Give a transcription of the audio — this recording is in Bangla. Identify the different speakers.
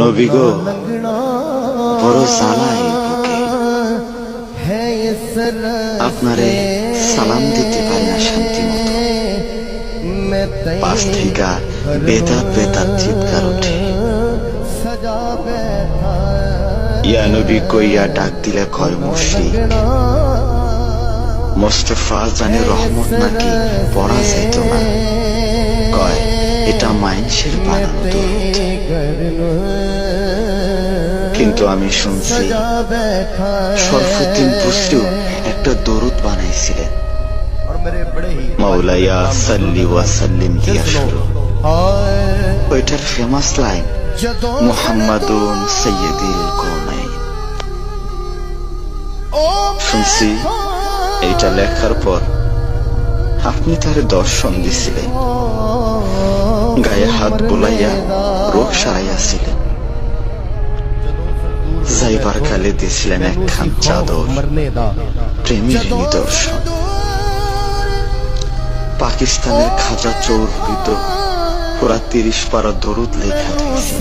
Speaker 1: নবী গো, বড় জ্বালায় বুকে, আপনারে সালাম দিতে পারি না শান্তি মতো। পাশ থেকে বেদাত বেদাত চিৎকার ওঠে। ইয়া নবী কইয়া ডাক দিলে কয় মুশরিক। মোস্তফা জানে রহমত নাকি পড়া যাইত না, কয় এটা মাইনষের বানানো দরুদ। কিন্তু আমি শুনছি শরফুদ্দিন বুসরিও একটা দরুদ বানাইছিলেন, মাওলায়া সাল্লি ওয়া সাল্লিম দিয়া শুরু। ওইটার ফেমাস লাইন মুহাম্মাদুন সাইয়্যিদুল কওনাইন। শুনছি এইটা লেখার পর আপনি তারে দর্শন দিছিলেন, গায়ে হাত বুলাইয়া রোগ সারাইয়াছিলেন, যাইবার কালে দিছিলেন একখান চাদর, প্রেমের নিদর্শন। পাকিস্তানের খাজা চৌরহিত পুরা 30 পারা দরুদ লেখা দিয়েছে।